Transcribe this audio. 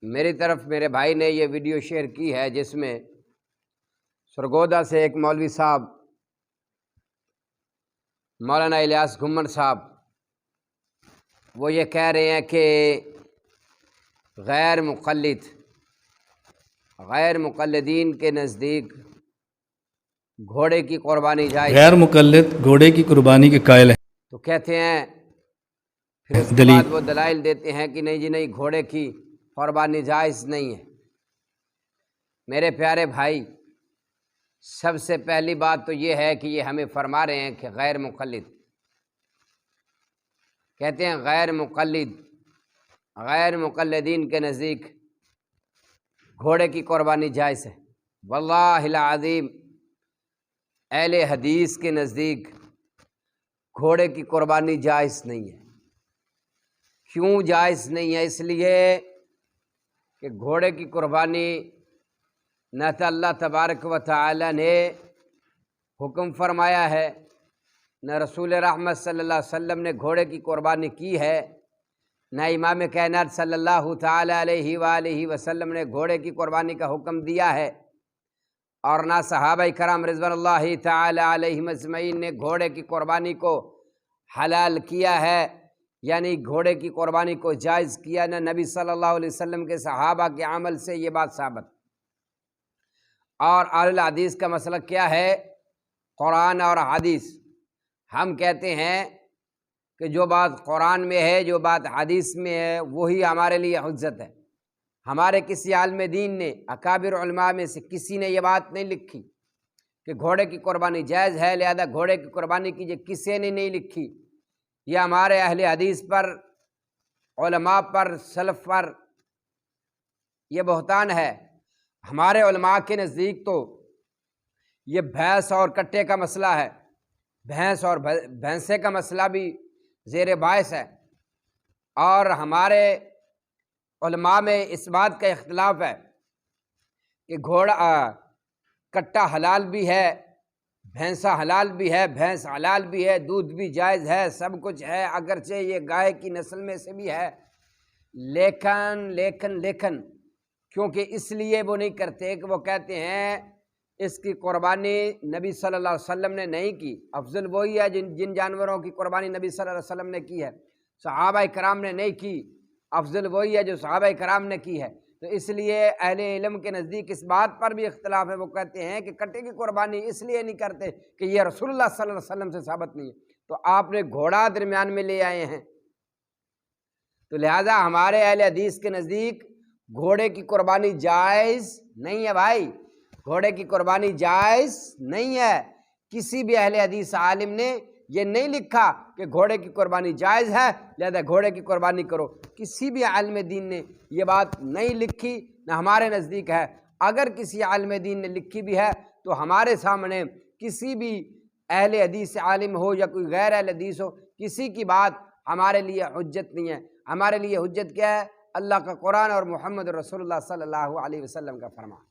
میری طرف میرے بھائی نے یہ ویڈیو شیئر کی ہے جس میں سرگودا سے ایک مولوی صاحب مولانا الیاس گھمن صاحب وہ یہ کہہ رہے ہیں کہ غیر مقلدین کے نزدیک گھوڑے کی قربانی جائز، غیر مقلد گھوڑے کی قربانی کے قائل ہیں۔ تو کہتے ہیں پھر اس کے بعد وہ دلائل دیتے ہیں کہ نہیں جی نہیں، گھوڑے کی قربانی جائز نہیں ہے۔ میرے پیارے بھائی، سب سے پہلی بات تو یہ ہے کہ یہ ہمیں فرما رہے ہیں کہ غیر مقلد، کہتے ہیں غیر مقلدین کے نزدیک گھوڑے کی قربانی جائز ہے۔ واللہ العظیم اہل حدیث کے نزدیک گھوڑے کی قربانی جائز نہیں ہے۔ کیوں جائز نہیں ہے؟ اس لیے کہ گھوڑے کی قربانی نہ تو اللہ تبارک و تعالی نے حکم فرمایا ہے، نہ رسول رحمت صلی اللہ علیہ وسلم نے گھوڑے کی قربانی کی ہے، نہ امام کائنات صلی اللہ تعالی علیہ وآلہ وسلم نے گھوڑے کی قربانی کا حکم دیا ہے، اور نہ صحابہ کرام رضوان اللہ تعالی علیہم اجمعین نے گھوڑے کی قربانی کو حلال کیا ہے، یعنی گھوڑے کی قربانی کو جائز کیا، نہ نبی صلی اللہ علیہ وسلم کے صحابہ کے عمل سے یہ بات ثابت۔ اور اہل حدیث کا مسئلہ کیا ہے؟ قرآن اور حدیث۔ ہم کہتے ہیں کہ جو بات قرآن میں ہے، جو بات حدیث میں ہے، وہی ہمارے لیے حجت ہے۔ ہمارے کسی عالم دین نے، اکابر علماء میں سے کسی نے یہ بات نہیں لکھی کہ گھوڑے کی قربانی جائز ہے لہذا گھوڑے کی قربانی کیجیے، کسی نے نہیں لکھی۔ یہ ہمارے اہل حدیث پر، علماء پر، سلف پر یہ بہتان ہے۔ ہمارے علماء کے نزدیک تو یہ بھینس اور کٹے کا مسئلہ ہے، بھینس اور بھینسے کا مسئلہ بھی زیر باعث ہے، اور ہمارے علماء میں اس بات کا اختلاف ہے کہ کٹا حلال بھی ہے، بھینسا حلال بھی ہے، بھینس حلال بھی ہے، دودھ بھی جائز ہے، سب کچھ ہے، اگرچہ یہ گائے کی نسل میں سے بھی ہے، لیکن کیونکہ اس لیے وہ نہیں کرتے کہ وہ کہتے ہیں اس کی قربانی نبی صلی اللہ علیہ وسلم نے نہیں کی، افضل وہی ہے جن جانوروں کی قربانی نبی صلی اللہ علیہ وسلم نے کی ہے، صحابہ کرام نے نہیں کی، افضل وہی ہے جو صحابہ کرام نے کی ہے۔ تو اس لیے اہل علم کے نزدیک اس بات پر بھی اختلاف ہے، وہ کہتے ہیں کہ کٹے کی قربانی اس لیے نہیں کرتے کہ یہ رسول اللہ صلی اللہ علیہ وسلم سے ثابت نہیں ہے، تو آپ نے گھوڑا درمیان میں لے آئے ہیں، تو لہٰذا ہمارے اہل حدیث کے نزدیک گھوڑے کی قربانی جائز نہیں ہے۔ بھائی، گھوڑے کی قربانی جائز نہیں ہے۔ کسی بھی اہل حدیث عالم نے یہ نہیں لکھا کہ گھوڑے کی قربانی جائز ہے لہذا گھوڑے کی قربانی کرو، کسی بھی عالم دین نے یہ بات نہیں لکھی، نہ ہمارے نزدیک ہے۔ اگر کسی عالم دین نے لکھی بھی ہے تو ہمارے سامنے کسی بھی اہل حدیث عالم ہو یا کوئی غیر اہل حدیث ہو، کسی کی بات ہمارے لیے حجت نہیں ہے۔ ہمارے لیے حجت کیا ہے؟ اللہ کا قرآن اور محمد رسول اللہ صلی اللہ علیہ وسلم کا فرمان۔